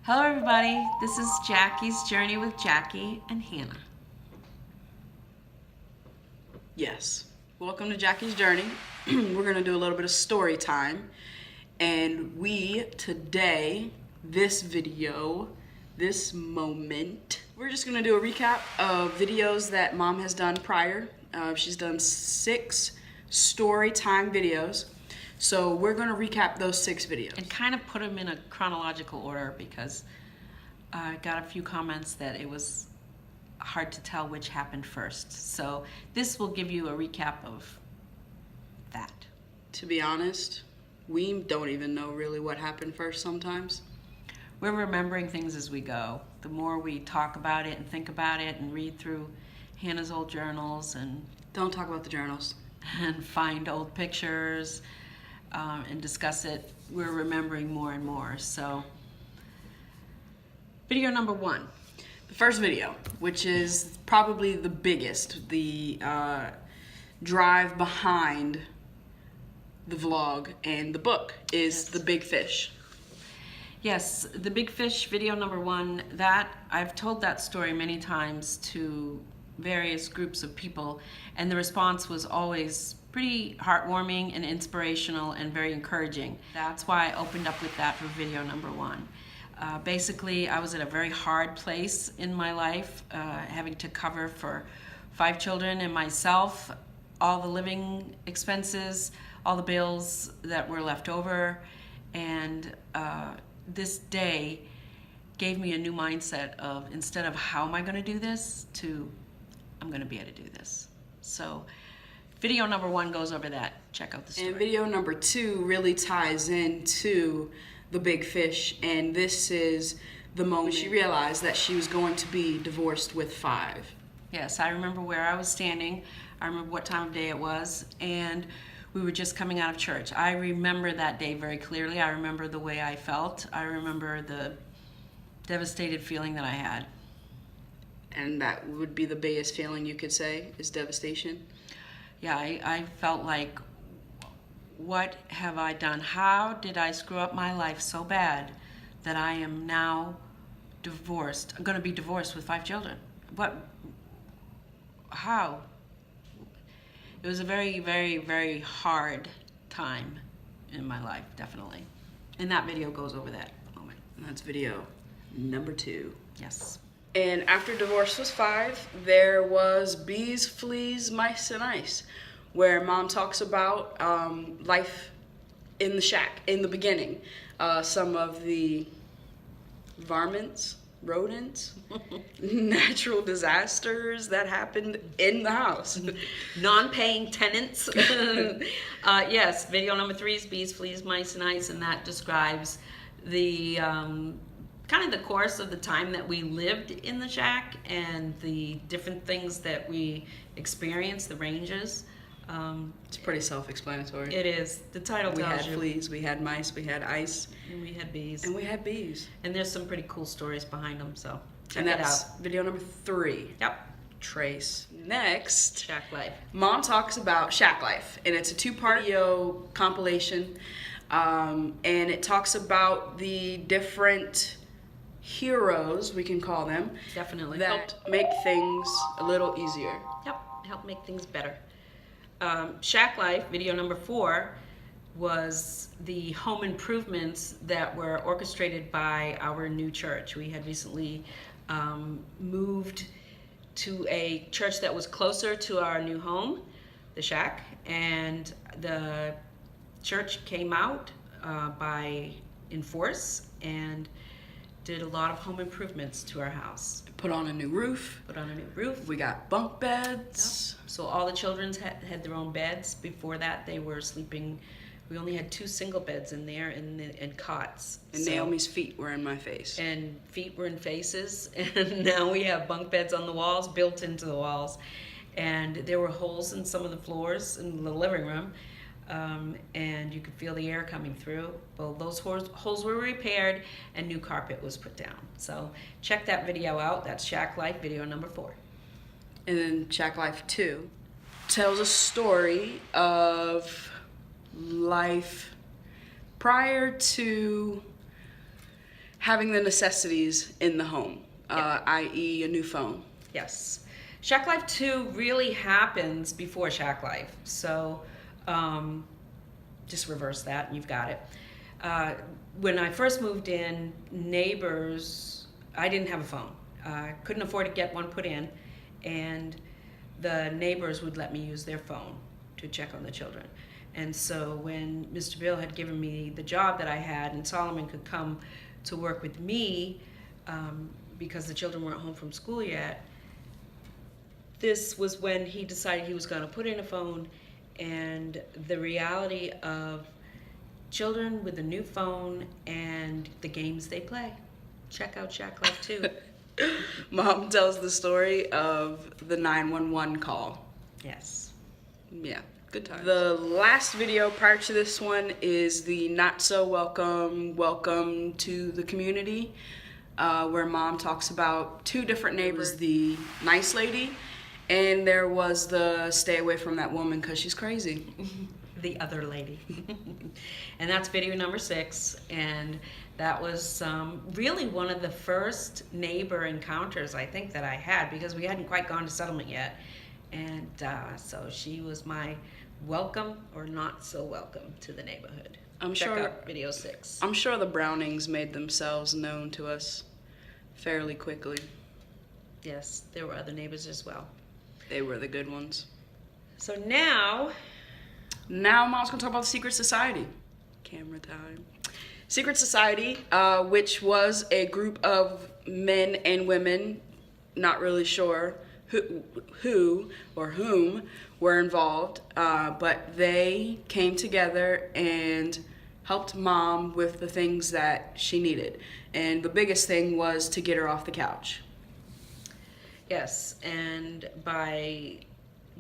Hello everybody, this is Jackie's Journey with Jackie and Hannah. Yes, welcome to Jackie's Journey. We're going to do a little bit of story time. And today, this video, this moment, we're just going to do a recap of videos that Mom has done prior. She's done 6 story time videos. So we're going to recap those 6 videos. And kind of put them in a chronological order because I got a few comments that it was hard to tell which happened first. So this will give you a recap of that. To be honest, we don't even know really what happened first sometimes. We're remembering things as we go. The more we talk about it and think about it and read through Hannah's old journals and Don't talk about the journals. and find old pictures and discuss it, we're remembering more and more. So video number 1. The first video, which is probably the biggest, the drive behind the vlog and the book, is Yes. The Big Fish. Yes, the Big Fish video number 1, that I've told that story many times to various groups of people, and the response was always pretty heartwarming and inspirational and very encouraging. That's why I opened up with that for video number 1. Basically, I was at a very hard place in my life, having to cover for 5 children and myself, all the living expenses, all the bills that were left over, and this day gave me a new mindset of, instead of how am I going to do this, to I'm going to be able to do this. So video number 1 goes over that. Check out the story. And video number 2 really ties into The Big Fish, and this is the moment she realized that she was going to be divorced with 5. Yes, I remember where I was standing. I remember what time of day it was, and we were just coming out of church. I remember that day very clearly. I remember the way I felt. I remember the devastated feeling that I had. And that would be the biggest feeling you could say, is devastation. Yeah, I felt like, what have I done? How did I screw up my life so bad that I am now divorced? I'm going to be divorced with 5 children. What? How? It was a very, very, very hard time in my life, definitely. And that video goes over that moment. And that's video number 2. Yes. And after divorce was 5, there was Bees, Fleas, Mice, and Ice, where Mom talks about life in the shack in the beginning. Some of the varmints, rodents, natural disasters that happened in the house. Non-paying tenants. Yes, video number 3 is Bees, Fleas, Mice, and Ice, and that describes the kind of the course of the time that we lived in the shack and the different things that we experienced, the ranges. It's pretty self-explanatory. It is. The title We tells had you. fleas, we had mice, we had ice, And we had bees. and we had bees. And there's some pretty cool stories behind them, so check And it that's out. video number 3. Yep. Trace. Next, Shack life. Mom talks about Shack Life, and it's a 2-part video compilation, and it talks about the different heroes, we can call them, Definitely. that helped make things a little easier. Yep, help make things better. Shack Life, video number 4, was the home improvements that were orchestrated by our new church. We had recently moved to a church that was closer to our new home, the shack, and the church came out in force and did a lot of home improvements to our house. Put on a new roof. Put on a new roof. We got bunk beds. So all the children had their own beds. Before that, they were sleeping. We only had 2 single beds in there and cots. And Naomi's feet were in my face. And feet were in faces. And now we have bunk beds on the walls, built into the walls. And there were holes in some of the floors in the living room. And you could feel the air coming through. Well, those holes were repaired and new carpet was put down. So check that video out. That's Shack Life, video number 4. And then Shack Life 2 tells a story of life prior to having the necessities in the home, i.e. a new phone. Yes. Shack Life 2 really happens before Shack Life. So just reverse that and you've got it. When I first moved in, neighbors, I didn't have a phone. I couldn't afford to get one put in, and the neighbors would let me use their phone to check on the children. And so when Mr. Bill had given me the job that I had, and Solomon could come to work with me because the children weren't home from school yet, this was when he decided he was going to put in a phone. And the reality of children with a new phone and the games they play. Check out Shack Life 2. Mom tells the story of the 911 call. Yes. Yeah, good times. The last video prior to this one is the not so welcome to the community, where Mom talks about two different neighbors, the nice lady, and there was the stay away from that woman because she's crazy. The other lady. And that's video number 6, and that was really one of the first neighbor encounters I think that I had, because we hadn't quite gone to settlement yet. And so she was my welcome or not so welcome to the neighborhood. Check out video 6. I'm sure the Brownings made themselves known to us fairly quickly. Yes, there were other neighbors as well. They were the good ones. So now Mom's gonna talk about the Secret Society. Camera time. Secret Society, which was a group of men and women, not really sure who or whom were involved, but they came together and helped Mom with the things that she needed. And the biggest thing was to get her off the couch. Yes, and by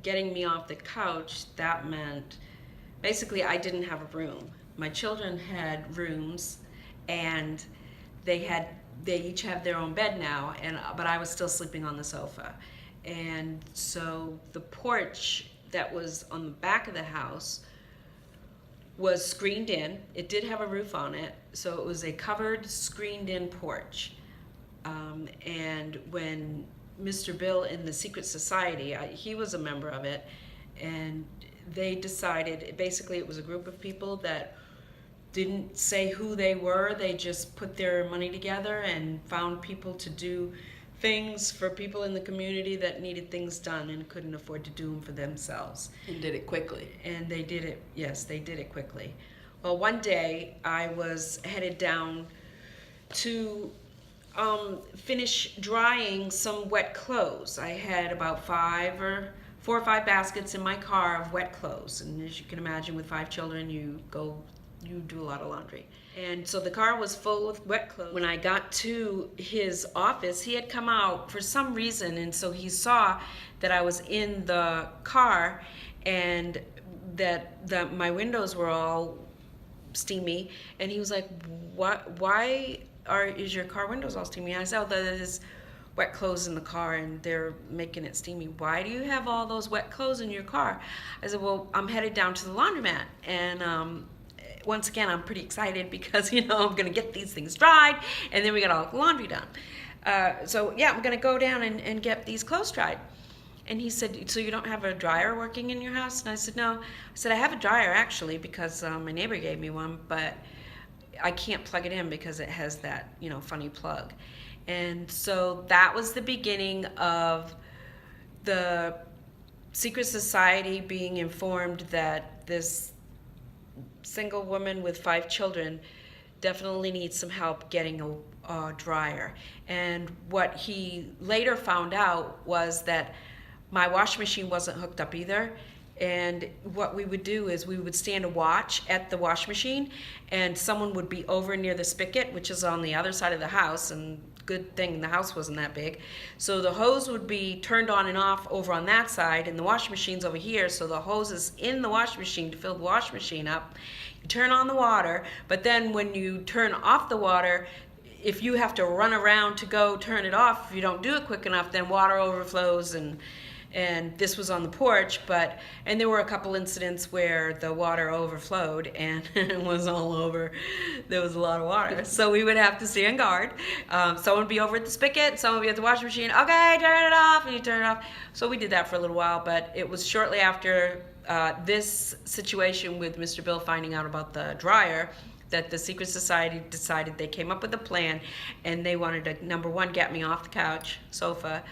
getting me off the couch, that meant basically I didn't have a room. My children had rooms, and they each have their own bed now, but I was still sleeping on the sofa. And so the porch that was on the back of the house was screened in. It did have a roof on it, so it was a covered, screened-in porch. And when Mr. Bill in the Secret Society, he was a member of it, and they decided, basically it was a group of people that didn't say who they were. They just put their money together and found people to do things for people in the community that needed things done and couldn't afford to do them for themselves. And did it quickly. And they did it, yes, they did it quickly. Well, one day I was headed down to finish drying some wet clothes. I had about 4 or 5 baskets in my car of wet clothes, and as you can imagine, with 5 children, you do a lot of laundry. And so the car was full of wet clothes. When I got to his office, he had come out for some reason, and so he saw that I was in the car and that my windows were all steamy, and he was like, why is your car windows all steamy? And I said, oh, there's wet clothes in the car and they're making it steamy. Why do you have all those wet clothes in your car? I said, well, I'm headed down to the laundromat, and once again, I'm pretty excited because, I'm going to get these things dried, and then we got all the laundry done. So yeah, I'm going to go down and get these clothes dried. And he said, so you don't have a dryer working in your house? And I said, no. I said, I have a dryer actually because my neighbor gave me one, but I can't plug it in because it has that, funny plug. And so that was the beginning of the Secret Society being informed that this single woman with 5 children definitely needs some help getting a dryer. And what he later found out was that my washing machine wasn't hooked up either. And what we would do is we would stand a watch at the washing machine, and someone would be over near the spigot, which is on the other side of the house, and good thing the house wasn't that big. So the hose would be turned on and off over on that side, and the washing machine's over here, so the hose is in the washing machine to fill the washing machine up. You turn on the water, but then when you turn off the water, if you have to run around to go turn it off, if you don't do it quick enough, then water overflows and and this was on the porch, and there were a couple incidents where the water overflowed and it was all over. There was a lot of water, so we would have to stay on guard. Someone would be over at the spigot, someone would be at the washing machine. Okay, turn it off, and you turn it off. So we did that for a little while, but it was shortly after this situation with Mr. Bill finding out about the dryer that the Secret Society decided. They came up with a plan, and they wanted to, number one, get me off the couch, sofa,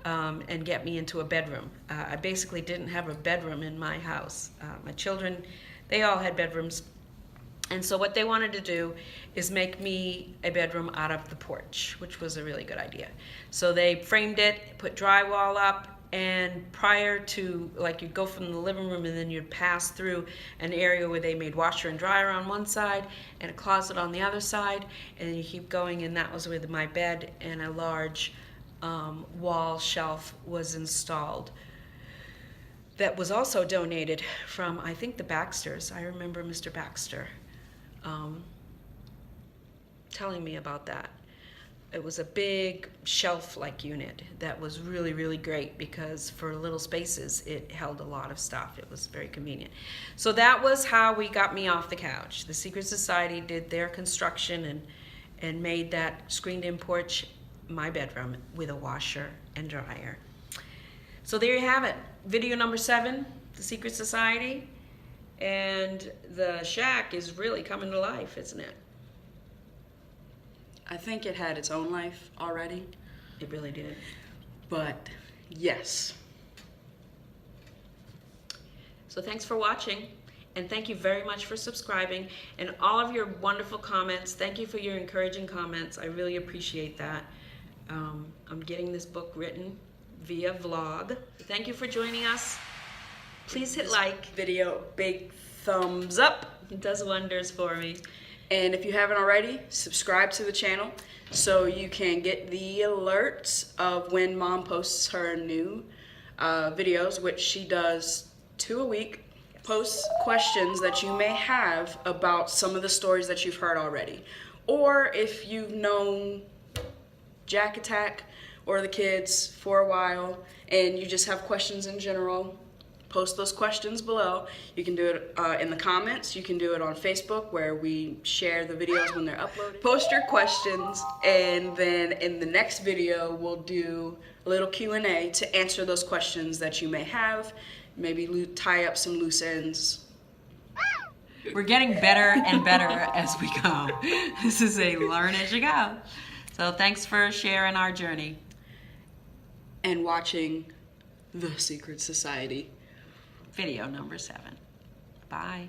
and get me into a bedroom. I basically didn't have a bedroom in my house. My children, they all had bedrooms. And so what they wanted to do is make me a bedroom out of the porch, which was a really good idea. So they framed it, put drywall up, and prior to, like, you'd go from the living room and then you'd pass through an area where they made washer and dryer on one side and a closet on the other side, and then you keep going, and that was where my bed and a large wall shelf was installed. That was also donated from, I think, the Baxters. I remember Mr. Baxter telling me about that. It was a big shelf-like unit that was really, really great because for little spaces, it held a lot of stuff. It was very convenient. So that was how we got me off the couch. The Secret Society did their construction and made that screened-in porch my bedroom with a washer and dryer. So there you have it. Video number 7, the Secret Society. And the shack is really coming to life, isn't it? I think it had its own life already, It really did. but yes. So thanks for watching, and thank you very much for subscribing, and all of your wonderful comments. Thank you for your encouraging comments. I really appreciate that. I'm getting this book written via vlog. Thank you for joining us. Please hit like. Video, big thumbs up. It does wonders for me. And if you haven't already, subscribe to the channel so you can get the alerts of when Mom posts her new videos, which she does 2 a week. Posts questions that you may have about some of the stories that you've heard already. Or if you've known Jack Attack or the kids for a while and you just have questions in general, post those questions below. You can do it in the comments. You can do it on Facebook where we share the videos when they're uploaded. Post your questions, and then in the next video we'll do a little Q&A to answer those questions that you may have. Maybe tie up some loose ends. We're getting better and better as we go. This is a learn as you go. So thanks for sharing our journey. And watching The Secret Society. Video number 7. Bye.